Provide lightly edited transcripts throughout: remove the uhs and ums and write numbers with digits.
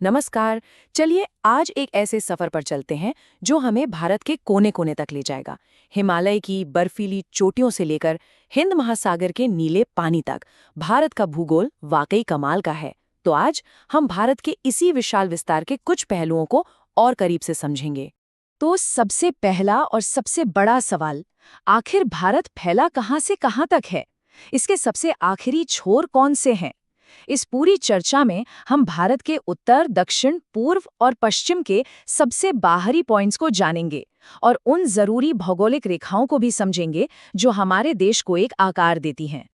नमस्कार। चलिए आज एक ऐसे सफर पर चलते हैं जो हमें भारत के कोने कोने तक ले जाएगा। हिमालय की बर्फीली चोटियों से लेकर हिंद महासागर के नीले पानी तक भारत का भूगोल वाकई कमाल का है। तो आज हम भारत के इसी विशाल विस्तार के कुछ पहलुओं को और करीब से समझेंगे। तो सबसे पहला और सबसे बड़ा सवाल, आखिर भारत फैला कहाँ से कहाँ तक है? इसके सबसे आखिरी छोर कौन से हैं? इस पूरी चर्चा में हम भारत के उत्तर, दक्षिण, पूर्व और पश्चिम के सबसे बाहरी पॉइंट्स को जानेंगे और उन जरूरी भौगोलिक रेखाओं को भी समझेंगे जो हमारे देश को एक आकार देती हैं।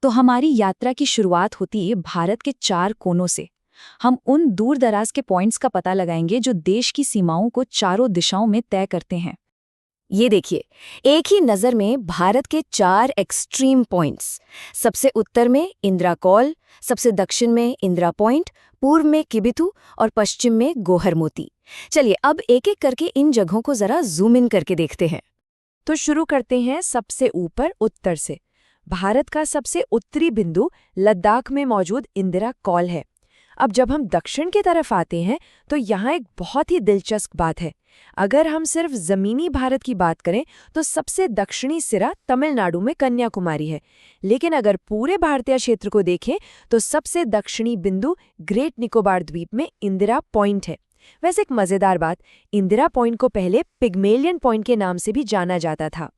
तो हमारी यात्रा की शुरुआत होती है भारत के 4 कोनों से। हम उन दूर दराज के पॉइंट्स का पता लगाएंगे जो देश की सीमाओं को चारों दिशाओं में तय करते हैं। ये देखिए, एक ही नज़र में भारत के 4 एक्सट्रीम पॉइंट्स। सबसे उत्तर में इंदिरा कॉल, सबसे दक्षिण में इंदिरा पॉइंट, पूर्व में किबिथु और पश्चिम में गोहर मोती। चलिए अब एक एक करके इन जगहों को जरा जूम इन करके देखते हैं। तो शुरू करते हैं सबसे ऊपर उत्तर से। भारत का सबसे उत्तरी बिंदु लद्दाख में मौजूद इंदिरा कॉल है। अब जब हम दक्षिण की तरफ आते हैं तो यहाँ एक बहुत ही दिलचस्प बात है। अगर हम सिर्फ जमीनी भारत की बात करें तो सबसे दक्षिणी सिरा तमिलनाडु में कन्याकुमारी है, लेकिन अगर पूरे भारतीय क्षेत्र को देखें तो सबसे दक्षिणी बिंदु ग्रेट निकोबार द्वीप में इंदिरा पॉइंट है। वैसे एक मजेदार बात, इंदिरा पॉइंट को पहले पिग्मेलियन पॉइंट के नाम से भी जाना जाता था।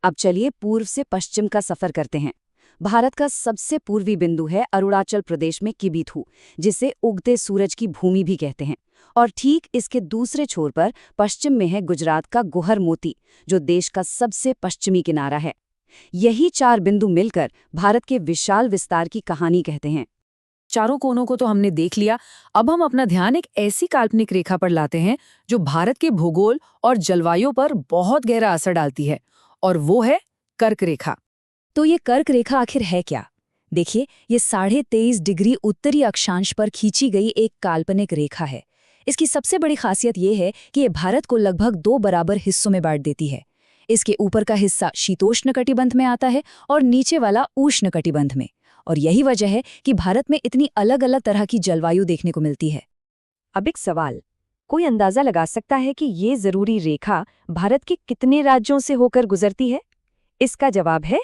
अब चलिए पूर्व से पश्चिम का सफर करते हैं। भारत का सबसे पूर्वी बिंदु है अरुणाचल प्रदेश में किबिथु, जिसे उगते सूरज की भूमि भी कहते हैं। और ठीक इसके दूसरे छोर पर पश्चिम में है गुजरात का गोहर मोती, जो देश का सबसे पश्चिमी किनारा है। यही 4 बिंदु मिलकर भारत के विशाल विस्तार की कहानी कहते हैं। चारों कोनों को तो हमने देख लिया। अब हम अपना ध्यान एक ऐसी काल्पनिक रेखा पर लाते हैं जो भारत के भूगोल और जलवायु पर बहुत गहरा असर डालती है, और वो है कर्क रेखा। तो ये कर्क रेखा आखिर है क्या? देखिए, ये 23.5 डिग्री उत्तरी अक्षांश पर खींची गई एक काल्पनिक रेखा है। इसकी सबसे बड़ी खासियत ये है कि ये भारत को लगभग 2 बराबर हिस्सों में बांट देती है। इसके ऊपर का हिस्सा शीतोष्णकटिबंध में आता है और नीचे वाला उष्णकटिबंध में। और यही वजह है कि भारत में इतनी अलग अलग तरह की जलवायु देखने को मिलती है। अब एक सवाल, कोई अंदाजा लगा सकता है कि ये जरूरी रेखा भारत के कितने राज्यों से होकर गुजरती है? इसका जवाब है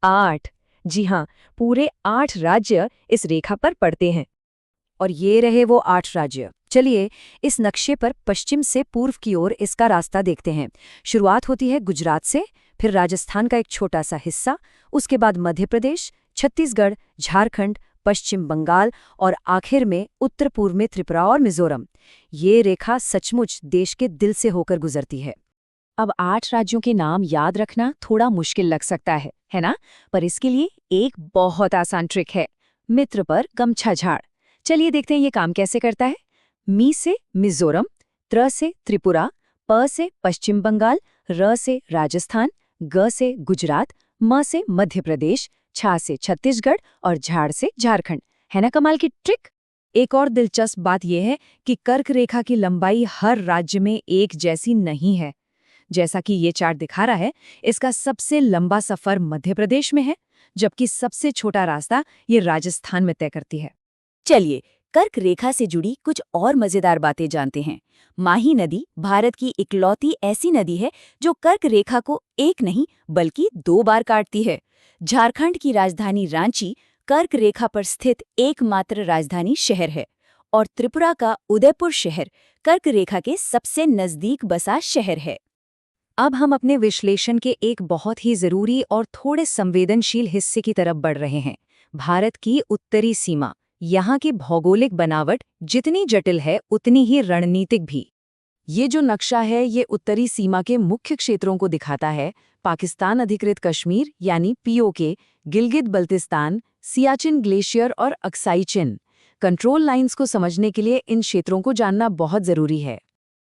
8। जी हाँ, पूरे 8 राज्य इस रेखा पर पड़ते हैं। और ये रहे वो 8 राज्य। चलिए इस नक्शे पर पश्चिम से पूर्व की ओर इसका रास्ता देखते हैं। शुरुआत होती है गुजरात से, फिर राजस्थान का एक छोटा सा हिस्सा, उसके बाद मध्य प्रदेश, छत्तीसगढ़, झारखंड, पश्चिम बंगाल और आखिर में उत्तर पूर्व में त्रिपुरा और मिजोरम। ये रेखा सचमुच देश के दिल से होकर गुजरती है। अब 8 राज्यों के नाम याद रखना थोड़ा मुश्किल लग सकता है ना? पर इसके लिए एक बहुत आसान ट्रिक है, मित्र पर गमछा झाड़। चलिए देखते हैं ये काम कैसे करता है। मी से मिजोरम, त्र से त्रिपुरा, प से पश्चिम बंगाल, र से राजस्थान, ग से गुजरात, म से मध्य प्रदेश, छा से छत्तीसगढ़ और झाड़ से झारखंड। है ना कमाल की ट्रिक? एक और दिलचस्प बात यह है कि कर्क रेखा की लंबाई हर राज्य में एक जैसी नहीं है। जैसा कि ये चार्ट दिखा रहा है, इसका सबसे लंबा सफर मध्य प्रदेश में है, जबकि सबसे छोटा रास्ता ये राजस्थान में तय करती है। चलिए कर्क रेखा से जुड़ी कुछ और मजेदार बातें जानते हैं। माही नदी भारत की इकलौती ऐसी नदी है जो कर्क रेखा को एक नहीं बल्कि 2 बार काटती है। झारखंड की राजधानी रांची कर्क रेखा पर स्थित एकमात्र राजधानी शहर है, और त्रिपुरा का उदयपुर शहर कर्क रेखा के सबसे नजदीक बसा शहर है। अब हम अपने विश्लेषण के एक बहुत ही जरूरी और थोड़े संवेदनशील हिस्से की तरफ बढ़ रहे हैं, भारत की उत्तरी सीमा। यहाँ की भौगोलिक बनावट जितनी जटिल है उतनी ही रणनीतिक भी। ये जो नक्शा है ये उत्तरी सीमा के मुख्य क्षेत्रों को दिखाता है। पाकिस्तान अधिकृत कश्मीर यानी पीओके, गिलगित बल्तिस्तान, सियाचिन ग्लेशियर और अक्साई चिन। कंट्रोल लाइंस को समझने के लिए इन क्षेत्रों को जानना बहुत जरूरी है।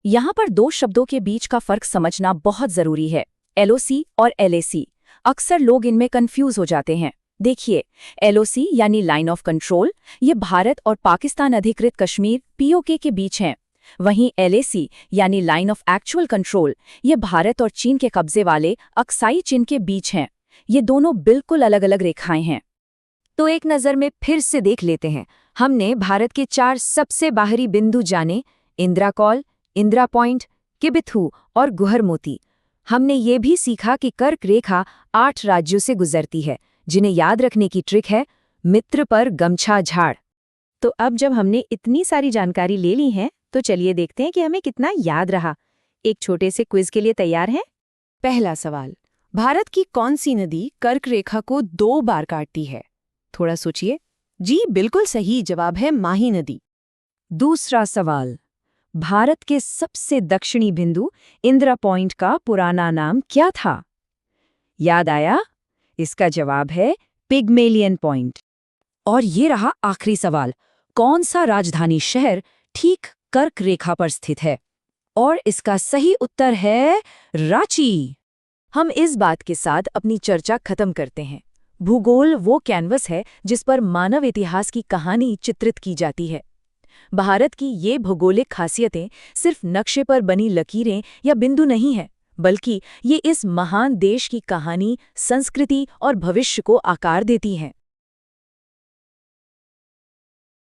यहाँ पर 2 शब्दों के बीच का फर्क समझना बहुत जरूरी है, एलओसी और एलएसी। अक्सर लोग इनमें कंफ्यूज हो जाते हैं। देखिए, एलओसी यानी लाइन ऑफ कंट्रोल, ये भारत और पाकिस्तान अधिकृत कश्मीर पीओके के बीच है। वहीं एलएसी यानी लाइन ऑफ एक्चुअल कंट्रोल, ये भारत और चीन के कब्जे वाले अक्साई चिन के बीच हैं। ये दोनों बिल्कुल अलग अलग रेखाएं हैं। तो एक नज़र में फिर से देख लेते हैं। हमने भारत के 4 सबसे बाहरी बिंदु जाने, इंदिरा कॉल, इंदिरा पॉइंट, किबिथु और गुहर मोती। हमने ये भी सीखा कि कर्क रेखा 8 राज्यों से गुजरती है, जिन्हें याद रखने की ट्रिक है मित्र पर गमछा झाड़। तो अब जब हमने इतनी सारी जानकारी ले ली है, तो चलिए देखते हैं कि हमें कितना याद रहा। एक छोटे से क्विज के लिए तैयार हैं? पहला सवाल, भारत की कौन सी नदी कर्क रेखा को 2 बार काटती है? थोड़ा सोचिए। जी बिल्कुल सही जवाब है माही नदी। दूसरा सवाल, भारत के सबसे दक्षिणी बिंदु इंदिरा पॉइंट का पुराना नाम क्या था? याद आया? इसका जवाब है पिग्मेलियन पॉइंट। और ये रहा आखिरी सवाल, कौन सा राजधानी शहर ठीक कर्क रेखा पर स्थित है? और इसका सही उत्तर है रांची। हम इस बात के साथ अपनी चर्चा खत्म करते हैं। भूगोल वो कैनवस है जिस पर मानव इतिहास की कहानी चित्रित की जाती है। भारत की ये भौगोलिक खासियतें सिर्फ नक्शे पर बनी लकीरें या बिंदु नहीं हैं, बल्कि ये इस महान देश की कहानी, संस्कृति और भविष्य को आकार देती हैं।